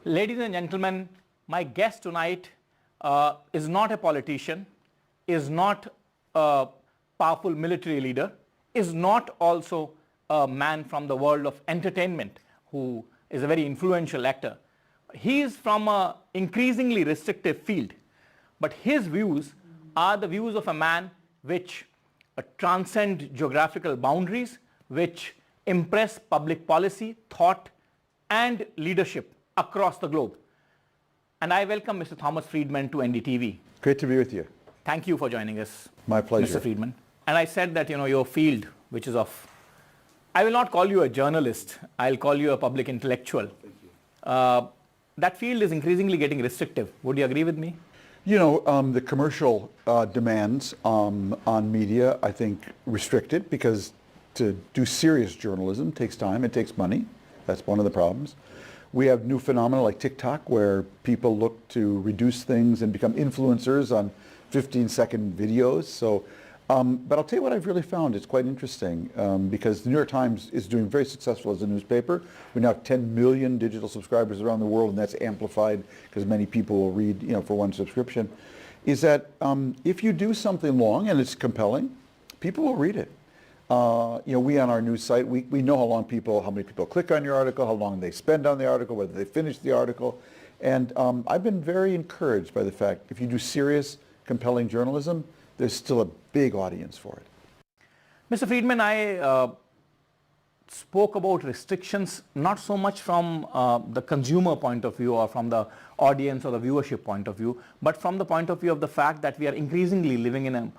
Ladies and gentlemen, my guest tonight is not a politician, is not a powerful military leader, is not also a man from the world of entertainment who is a very influential actor. He is from an increasingly restrictive field, but his views are the views of a man which transcend geographical boundaries, which impress public policy, thought, and leadership across the globe. And I welcome Mr. Thomas Friedman to NDTV. Great to be with you. Thank you for joining us. My pleasure. Mr. Friedman. And I said that, your field, which is of, I will not call you a journalist, I'll call you a public intellectual. Thank you. That field is increasingly getting restrictive. Would you agree with me? The commercial demands on media, I think, restricted because to do serious journalism takes time, it takes money. That's one of the problems. We have new phenomena like TikTok where people look to reduce things and become influencers on 15-second videos. So, but I'll tell you what I've really found. It's quite interesting because the New York Times is doing very successful as a newspaper. We now have 10 million digital subscribers around the world, and that's amplified because many people will read, for one subscription. Is that if you do something long and it's compelling, people will read it. We on our news site, we know how many people click on your article, how long they spend on the article, whether they finish the article. And I've been very encouraged by the fact if you do serious, compelling journalism, there's still a big audience for it. Mr. Friedman, I spoke about restrictions not so much from the consumer point of view or from the audience or the viewership point of view, but from the point of view of the fact that we are increasingly living in a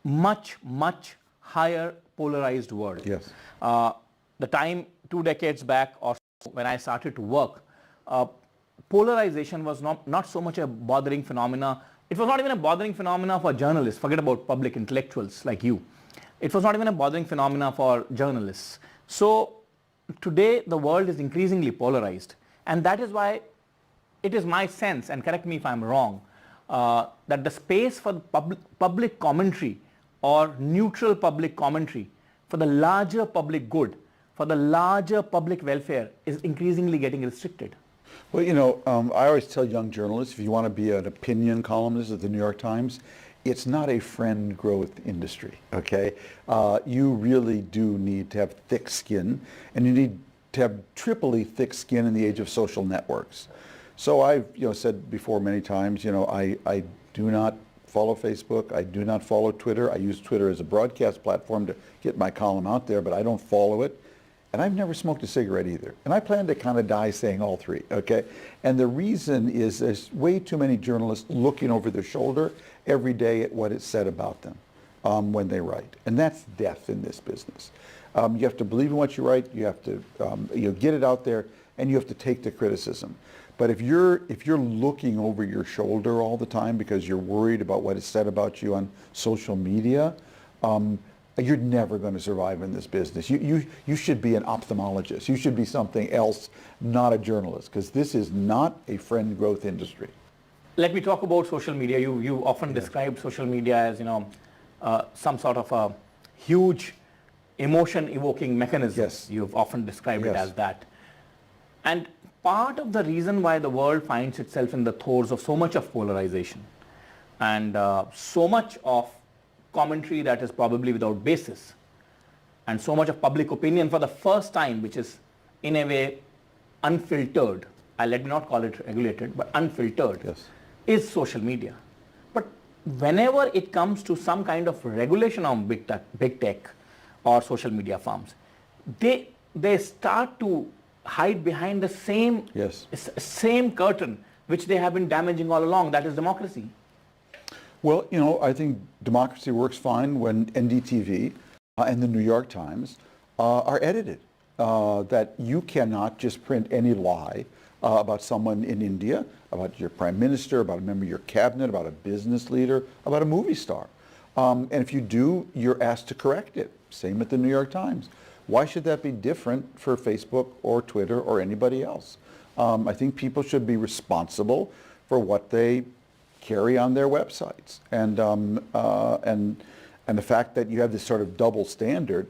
much, much higher polarized world. Yes. The time 2 decades back or so when I started to work, polarization was not so much a bothering phenomena. It was not even a bothering phenomena for journalists. Forget about public intellectuals like you. It was not even a bothering phenomena for journalists. So today the world is increasingly polarized, and that is why it is my sense, and correct me if I'm wrong, that the space for public commentary or neutral public commentary for the larger public good, for the larger public welfare is increasingly getting restricted. Well, I always tell young journalists, if you want to be an opinion columnist at the New York Times, it's not a friend growth industry, okay? You really do need to have thick skin, and you need to have triply thick skin in the age of social networks. So I've said before many times, I do not follow Facebook, I do not follow Twitter. I use Twitter as a broadcast platform to get my column out there, but I don't follow it. And I've never smoked a cigarette either. And I plan to kind of die saying all three, okay? And the reason is there's way too many journalists looking over their shoulder every day at what is said about them when they write. And that's death in this business. You have to believe in what you write, you have to get it out there, and you have to take the criticism. But if you're looking over your shoulder all the time because you're worried about what is said about you on social media, you're never going to survive in this business. You should be an ophthalmologist. You should be something else, not a journalist, because this is not a friend growth industry. Let me talk about social media. You often describe social media as some sort of a huge emotion-evoking mechanism. Yes. You've often described it as that. And part of the reason why the world finds itself in the throes of so much of polarization and so much of commentary that is probably without basis and so much of public opinion for the first time, which is in a way unfiltered, let me not call it regulated, but unfiltered, yes, is social media. But whenever it comes to some kind of regulation on big tech or social media firms, they start to hide behind the same curtain which they have been damaging all along, that is democracy. Well, I think democracy works fine when NDTV and the New York Times are edited. That you cannot just print any lie about someone in India, about your prime minister, about a member of your cabinet, about a business leader, about a movie star. And if you do, you're asked to correct it. Same at the New York Times. Why should that be different for Facebook or Twitter or anybody else? I think people should be responsible for what they carry on their websites, and the fact that you have this sort of double standard,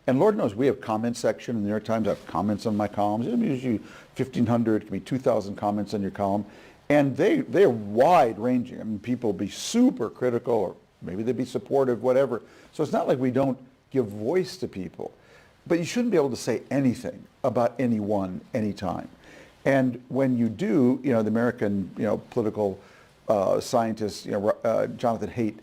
And Lord knows we have comment section in the New York Times. I have comments on my columns. It's usually 1,500, it can be 2,000 comments on your column. And they're wide ranging. I mean, people be super critical, or maybe they'd be supportive, whatever. So it's not like we don't give voice to people. But you shouldn't be able to say anything about anyone, anytime. And when you do, the American, political scientist, Jonathan Haidt,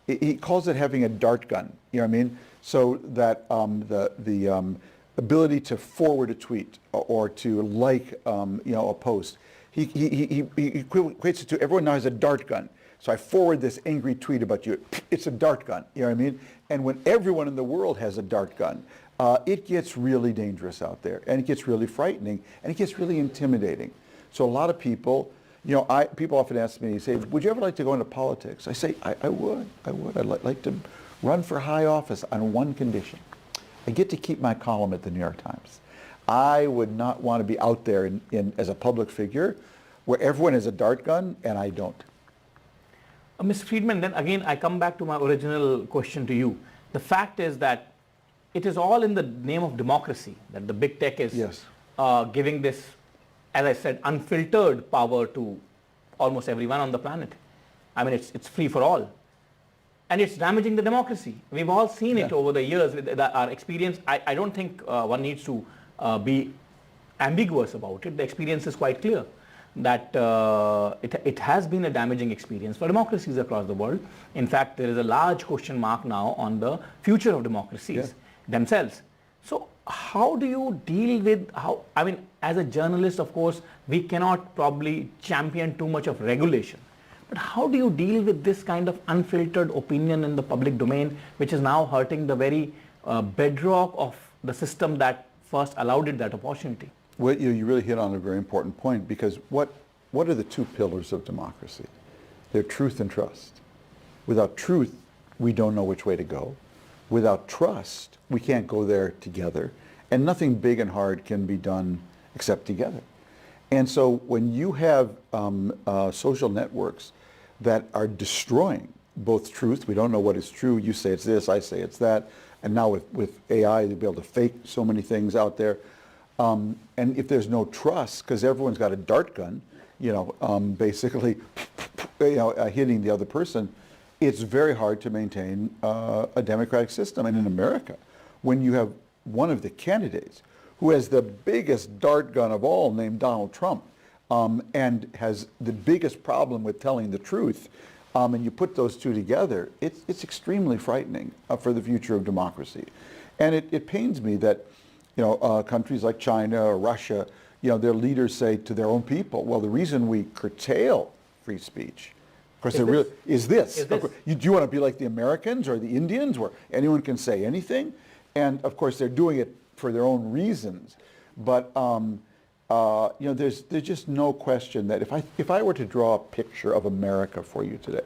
he calls it having a dart gun. You know what I mean? So that the ability to forward a tweet or to like, a post, he equates it to everyone now has a dart gun. So I forward this angry tweet about you. It's a dart gun. You know what I mean? And when everyone in the world has a dart gun, it gets really dangerous out there, and it gets really frightening, and it gets really intimidating. So a lot of people, people often ask me, say, would you ever like to go into politics? I say, I would. I'd like to run for high office on one condition. I get to keep my column at the New York Times. I would not want to be out there as a public figure where everyone has a dart gun and I don't. Mr. Friedman, then again, I come back to my original question to you. The fact is that it is all in the name of democracy, that the big tech is Yes. Giving this, as I said, unfiltered power to almost everyone on the planet. I mean, it's free for all. And it's damaging the democracy. We've all seen it over the years with our experience. I don't think one needs to be ambiguous about it. The experience is quite clear that it has been a damaging experience for democracies across the world. In fact, there is a large question mark now on the future of democracies themselves. So how do you deal with as a journalist, of course, we cannot probably champion too much of regulation. But how do you deal with this kind of unfiltered opinion in the public domain, which is now hurting the very bedrock of the system that first allowed it that opportunity? Well, you really hit on a very important point, because what are the two pillars of democracy? They're truth and trust. Without truth, we don't know which way to go. Without trust, we can't go there together. And nothing big and hard can be done except together. And so when you have social networks that are destroying both truth, we don't know what is true, you say it's this, I say it's that, and now with AI, they'll be able to fake so many things out there. And if there's no trust, because everyone's got a dart gun, basically, hitting the other person, it's very hard to maintain a democratic system. And in America, when you have one of the candidates who has the biggest dart gun of all, named Donald Trump, and has the biggest problem with telling the truth, and you put those two together, it's extremely frightening for the future of democracy. And it pains me that countries like China or Russia, their leaders say to their own people, well, the reason we curtail free speech, of course, is this. Do you want to be like the Americans or the Indians, where anyone can say anything? And of course, they're doing it for their own reasons. But there's just no question that if I were to draw a picture of America for you today,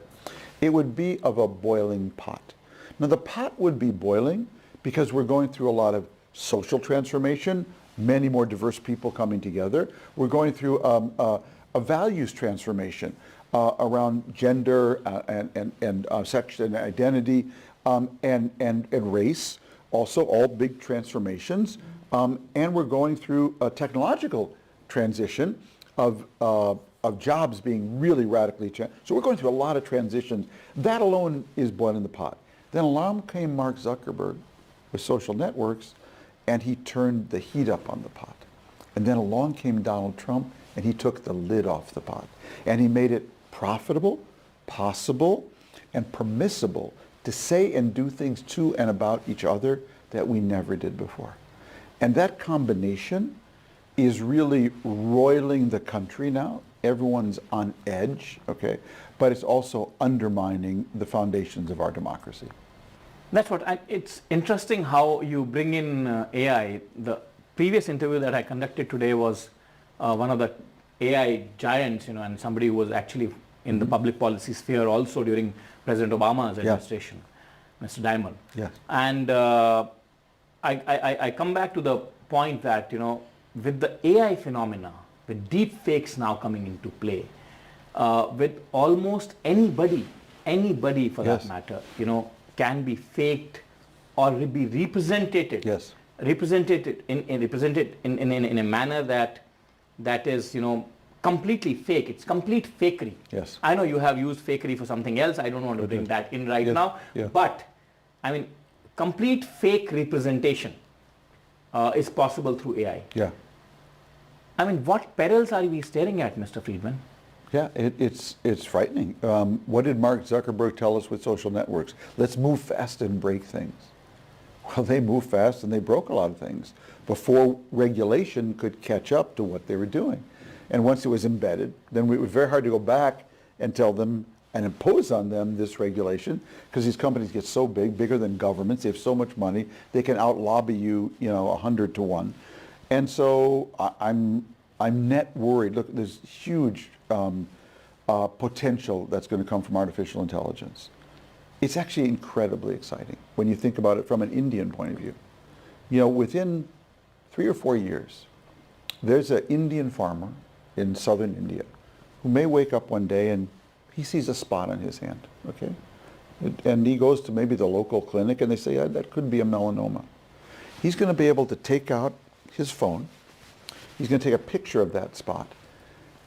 it would be of a boiling pot. Now, the pot would be boiling because we're going through a lot of social transformation, many more diverse people coming together. We're going through a values transformation around gender and sex and identity and race, also all big transformations. And we're going through a technological transition of jobs being really radically changed. So we're going through a lot of transitions. That alone is boiling the pot. Then along came Mark Zuckerberg with social networks, and he turned the heat up on the pot. And then along came Donald Trump, and he took the lid off the pot. And he made it profitable, possible, and permissible to say and do things to and about each other that we never did before. And that combination is really roiling the country now. Everyone's on edge, okay? But it's also undermining the foundations of our democracy. That's what, it's interesting how you bring in AI. The previous interview that I conducted today was one of the AI giants, and somebody who was actually in the public policy sphere also during President Obama's administration, Mr. Diamond. Yes. And I come back to the point that, with the AI phenomena, with deep fakes now coming into play, with almost anybody for that matter, can be faked or be represented, Yes. represented in a manner that is, completely fake. It's complete fakery. Yes. I know you have used fakery for something else. I don't want to bring that in right Yes. now. Yeah. But, I mean, complete fake representation is possible through AI. Yeah. I mean, what perils are we staring at, Mr. Friedman? Yeah, it's frightening. What did Mark Zuckerberg tell us with social networks? Let's move fast and break things. Well, they moved fast and they broke a lot of things before regulation could catch up to what they were doing. And once it was embedded, then it was very hard to go back and tell them and impose on them this regulation, because these companies get so big, bigger than governments, they have so much money, they can out-lobby you, 100 to 1. And so I'm net worried. Look, there's huge potential that's going to come from artificial intelligence. It's actually incredibly exciting when you think about it from an Indian point of view. Within 3 or 4 years, there's an Indian farmer in southern India who may wake up one day and he sees a spot on his hand, okay? And he goes to maybe the local clinic and they say, yeah, that could be a melanoma. He's going to be able to take out his phone, he's going to take a picture of that spot,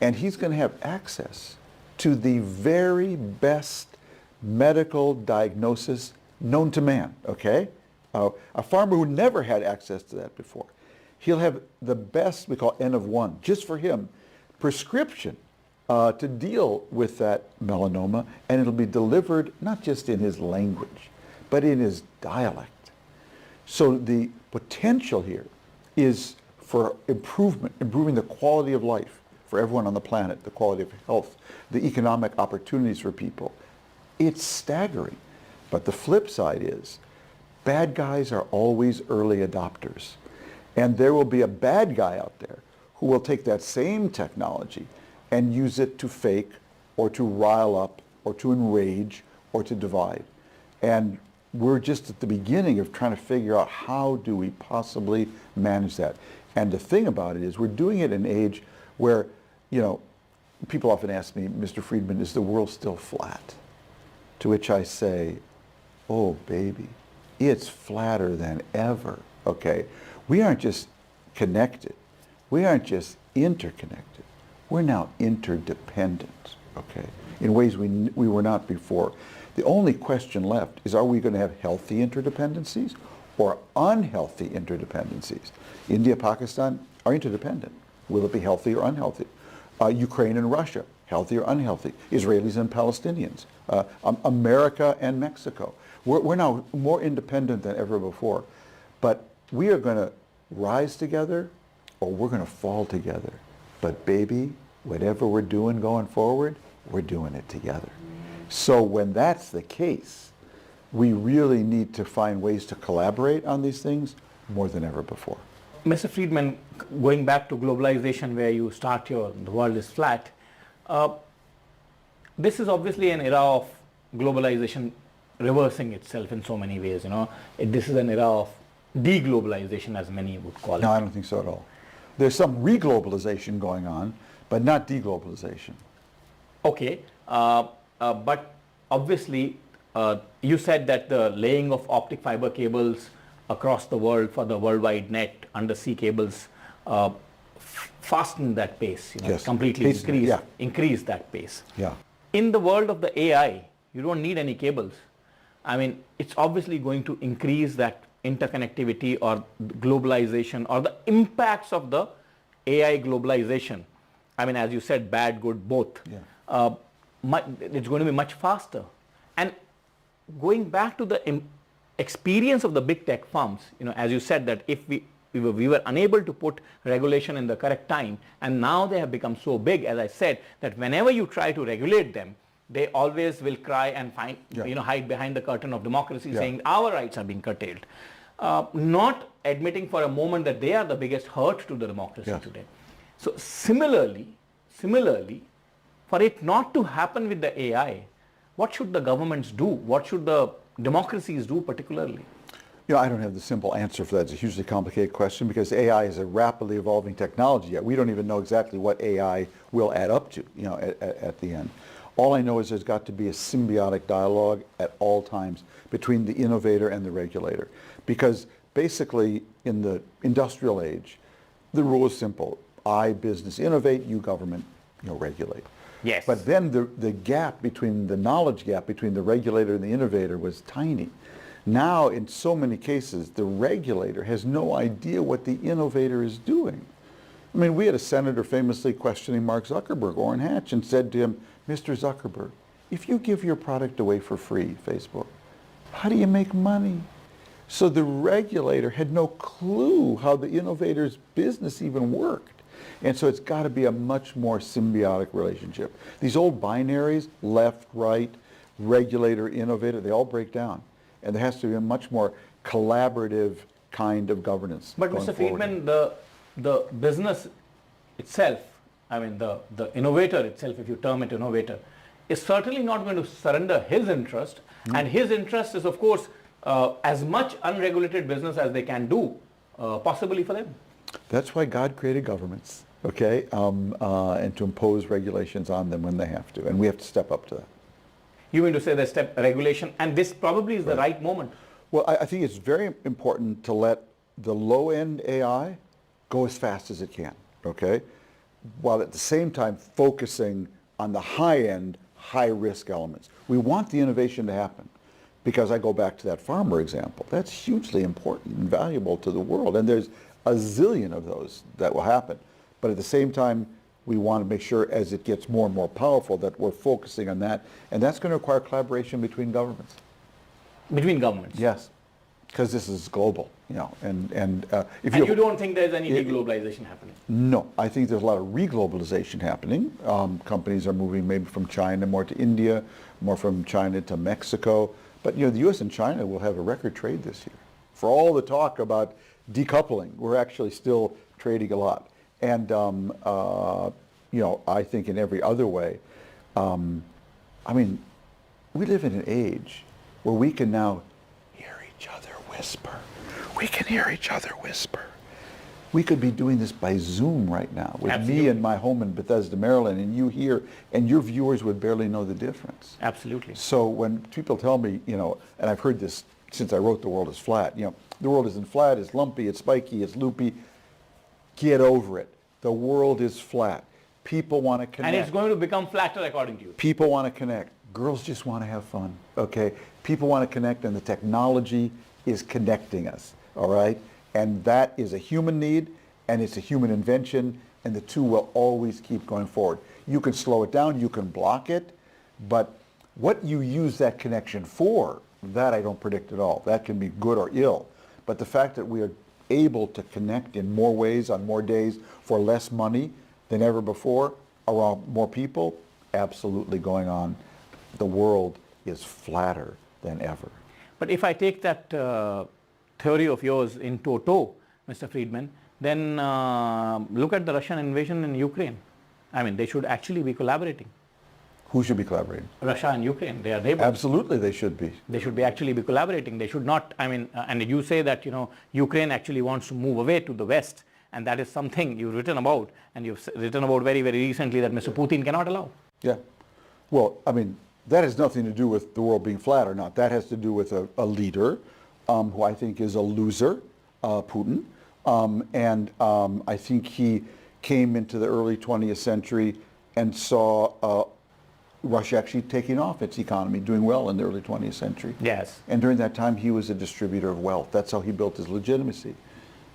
and he's going to have access to the very best medical diagnosis known to man, okay? A farmer who never had access to that before. He'll have the best, we call N of 1, just for him, prescription to deal with that melanoma, and it'll be delivered not just in his language, but in his dialect. So the potential here is for improving the quality of life for everyone on the planet, the quality of health, the economic opportunities for people. It's staggering. But the flip side is, bad guys are always early adopters. And there will be a bad guy out there who will take that same technology and use it to fake or to rile up or to enrage or to divide. And we're just at the beginning of trying to figure out how do we possibly manage that. And the thing about it is we're doing it in an age where, people often ask me, Mr. Friedman, is the world still flat? To which I say, oh baby, it's flatter than ever, okay? We aren't just connected. We aren't just interconnected. We're now interdependent, okay, in ways we were not before. The only question left is, are we going to have healthy interdependencies or unhealthy interdependencies? India, Pakistan are interdependent. Will it be healthy or unhealthy? Ukraine and Russia, healthy or unhealthy? Israelis and Palestinians, America and Mexico. We're now more independent than ever before. But we are going to rise together or we're going to fall together. But baby, whatever we're doing going forward, we're doing it together. So when that's the case, we really need to find ways to collaborate on these things more than ever before. Mr. Friedman, going back to globalization where you start the world is flat, this is obviously an era of globalization reversing itself in so many ways. This is an era of deglobalization, as many would call it. No, I don't think so at all. There's some reglobalization going on, but not deglobalization. Okay, but obviously you said that the laying of optic fiber cables across the world for the worldwide net, undersea cables, fastened that pace, Yes. completely Yeah. increased that pace. Yeah. In the world of the AI, you don't need any cables. I mean, it's obviously going to increase that interconnectivity or globalization or the impacts of the AI globalization. I mean, as you said, bad, good, both. Yeah. It's going to be much faster. And going back to the experience of the big tech firms, as you said, that if we were unable to put regulation in the correct time, and now they have become so big, as I said, that whenever you try to regulate them, they always will cry and hide behind the curtain of democracy, saying our rights are being curtailed, not admitting for a moment that they are the biggest hurt to the democracy today. So similarly, for it not to happen with the AI, what should the governments do? What should the democracies do particularly? I don't have the simple answer for that. It's a hugely complicated question because AI is a rapidly evolving technology. Yet we don't even know exactly what AI will add up to, at the end. All I know is there's got to be a symbiotic dialogue at all times between the innovator and the regulator. Because basically in the industrial age, the rule is simple. I, business, innovate, you, government, regulate. Yes. But then the gap between, the knowledge gap between the regulator and the innovator was tiny. Now, in so many cases, the regulator has no idea what the innovator is doing. I mean, we had a senator famously questioning Mark Zuckerberg, Orrin Hatch, and said to him, Mr. Zuckerberg, if you give your product away for free, Facebook, how do you make money? So the regulator had no clue how the innovator's business even worked. And so it's got to be a much more symbiotic relationship. These old binaries, left, right, regulator, innovator, they all break down. And there has to be a much more collaborative kind of governance. But Mr. Friedman, the business itself, I mean the innovator itself, if you term it innovator, is certainly not going to surrender his interest. And his interest is, of course, as much unregulated business as they can do, possibly for them. That's why God created governments, okay, and to impose regulations on them when they have to. And we have to step up to that. You mean to say that step regulation, and this probably is the right moment. Well, I think it's very important to let the low-end AI go as fast as it can, okay, while at the same time focusing on the high-end, high-risk elements. We want the innovation to happen because I go back to that farmer example. That's hugely important and valuable to the world, and there's a zillion of those that will happen. But at the same time, we want to make sure as it gets more and more powerful that we're focusing on that, and that's going to require collaboration between governments. Between governments? Yes, because this is global, and if you don't think there's any deglobalization happening? No, I think there's a lot of reglobalization happening. Companies are moving maybe from China more to India, more from China to Mexico. But the U.S. and China will have a record trade this year. For all the talk about decoupling, we're actually still trading a lot. And I think in every other way, I mean, we live in an age where we can now hear each other whisper. We can hear each other whisper. We could be doing this by Zoom right now with Absolutely. me in my home in Bethesda, Maryland, and you here, and your viewers would barely know the difference. Absolutely. So when people tell me, and I've heard this since I wrote The World is Flat, the world isn't flat, it's lumpy, it's spiky, it's loopy. Get over it. The world is flat. People want to connect. And it's going to become flatter according to you. People want to connect. Girls just want to have fun, okay? People want to connect, and the technology is connecting us, all right? And that is a human need, and it's a human invention, and the two will always keep going forward. You can slow it down, you can block it, but what you use that connection for, that I don't predict at all. That can be good or ill. But the fact that we are able to connect in more ways on more days for less money than ever before, around more people, absolutely going on. The world is flatter than ever. But if I take that theory of yours in toto, Mr. Friedman, then look at the Russian invasion in Ukraine. I mean, they should actually be collaborating. Who should be collaborating? Russia and Ukraine, they are neighbors. Absolutely, they should be. They should be actually be collaborating. They should not, and you say that, Ukraine actually wants to move away to the West, and that is something you've written about, and you've written about very, very recently that Mr. Putin cannot allow. Yeah. Well, that has nothing to do with the world being flat or not. That has to do with a leader who I think is a loser, Putin, and I think he came into the early 20th century and saw Russia actually taking off its economy, doing well in the early 20th century. Yes. And during that time, he was a distributor of wealth. That's how he built his legitimacy.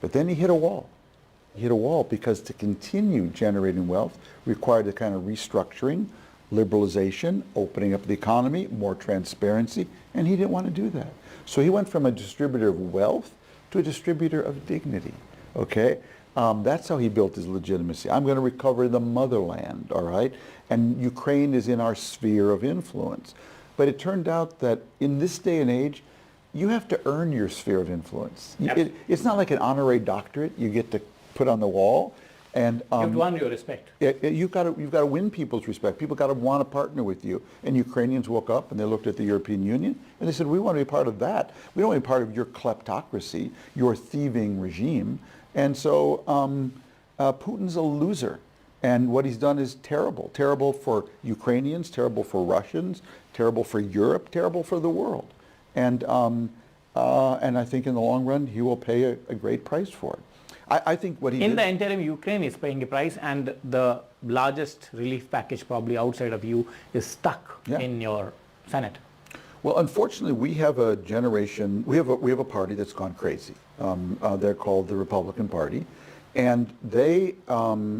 But then he hit a wall. He hit a wall because to continue generating wealth required a kind of restructuring, liberalization, opening up the economy, more transparency, and he didn't want to do that. So he went from a distributor of wealth to a distributor of dignity, okay? That's how he built his legitimacy. I'm going to recover the motherland, all right? And Ukraine is in our sphere of influence. But it turned out that in this day and age, you have to earn your sphere of influence. It's not like an honorary doctorate you get to put on the wall. And you have to earn your respect. You've got to win people's respect. People got to want to partner with you. And Ukrainians woke up and they looked at the European Union and they said, we want to be part of that. We don't want to be part of your kleptocracy, your thieving regime. And so Putin's a loser. And what he's done is terrible. Terrible for Ukrainians, terrible for Russians, terrible for Europe, terrible for the world. And I think in the long run, he will pay a great price for it. I think what he In the interim, Ukraine is paying a price, and the largest relief package probably outside of you is stuck in your Senate. Well, unfortunately, we have a generation, we have a party that's gone crazy. They're called the Republican Party. And they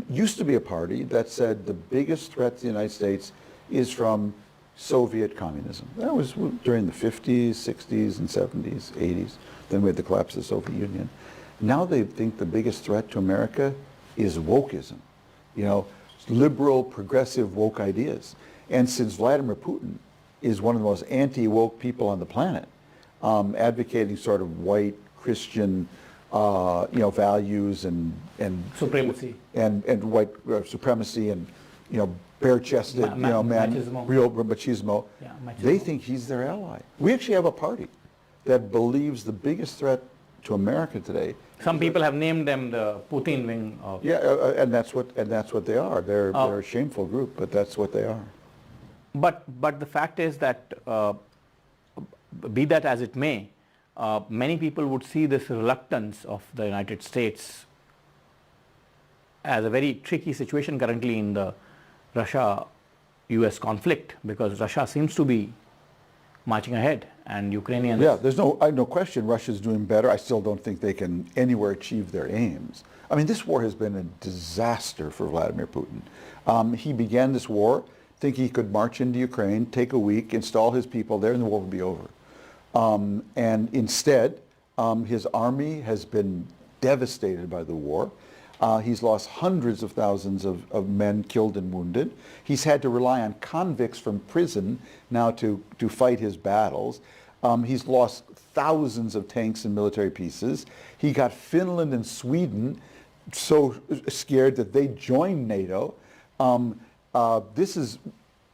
used to be a party that said the biggest threat to the United States is from Soviet communism. That was during the 50s, 60s, and 70s, 80s. Then we had the collapse of the Soviet Union. Now they think the biggest threat to America is wokeism. You know, liberal, progressive, woke ideas. And since Vladimir Putin is one of the most anti-woke people on the planet, advocating sort of white Christian values and supremacy and white supremacy and bare-chested machismo. Real machismo. Yeah, machismo. They think he's their ally. We actually have a party that believes the biggest threat to America today. Some people have named them the Putin wing of. Yeah, and that's what they are. They're a shameful group, but that's what they are. But the fact is that, be that as it may, many people would see this reluctance of the United States as a very tricky situation currently in the Russia-US conflict, because Russia seems to be marching ahead and Ukrainians... Yeah, there's no question Russia's doing better. I still don't think they can anywhere achieve their aims. I mean, this war has been a disaster for Vladimir Putin. He began this war thinking he could march into Ukraine, take a week, install his people there, and the war would be over. And instead, his army has been devastated by the war. He's lost hundreds of thousands of men killed and wounded. He's had to rely on convicts from prison now to fight his battles. He's lost thousands of tanks and military pieces. He got Finland and Sweden so scared that they joined NATO. This is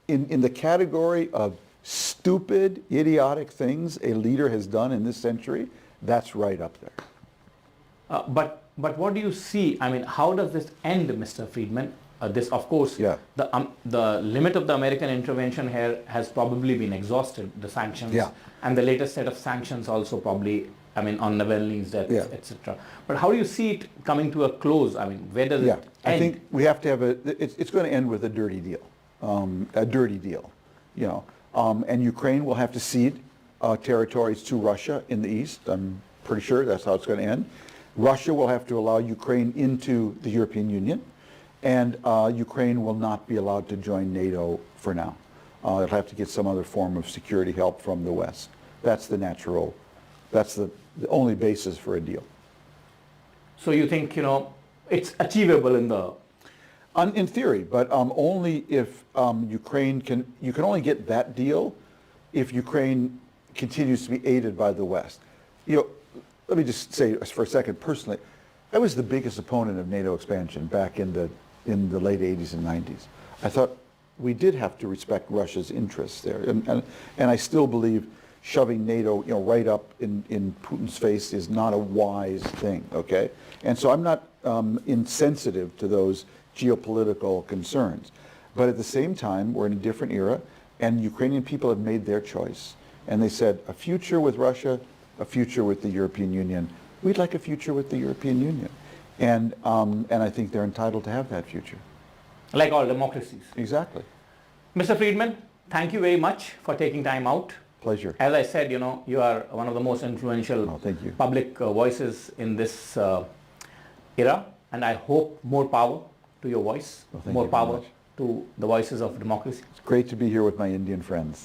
in the category of stupid, idiotic things a leader has done in this century. That's right up there. But what do you see? I mean, how does this end, Mr. Friedman? This, of course, the limit of the American intervention here has probably been exhausted, the sanctions, and the latest set of sanctions also probably, I mean, on Navalny's death, etc. But how do you see it coming to a close? I mean, where does it end? I think we have to have it's going to end with a dirty deal, and Ukraine will have to cede territories to Russia in the east. I'm pretty sure that's how it's going to end. Russia will have to allow Ukraine into the European Union, and Ukraine will not be allowed to join NATO for now. It'll have to get some other form of security help from the West. That's the only basis for a deal. So you think, it's achievable in theory, but only if you can only get that deal if Ukraine continues to be aided by the West. Let me just say for a second, personally, I was the biggest opponent of NATO expansion back in the late 80s and 90s. I thought we did have to respect Russia's interests there, and I still believe shoving NATO right up in Putin's face is not a wise thing. Okay, and so I'm not insensitive to those geopolitical concerns, but at the same time we're in a different era, and Ukrainian people have made their choice, and they said a future with Russia, a future with the European Union. We'd like a future with the European Union. And I think they're entitled to have that future. Like all democracies. Exactly. Mr. Friedman, thank you very much for taking time out. Pleasure. As I said, you are one of the most influential public voices in this era, and I hope more power to your voice, more power to the voices of democracy. It's great to be here with my Indian friends.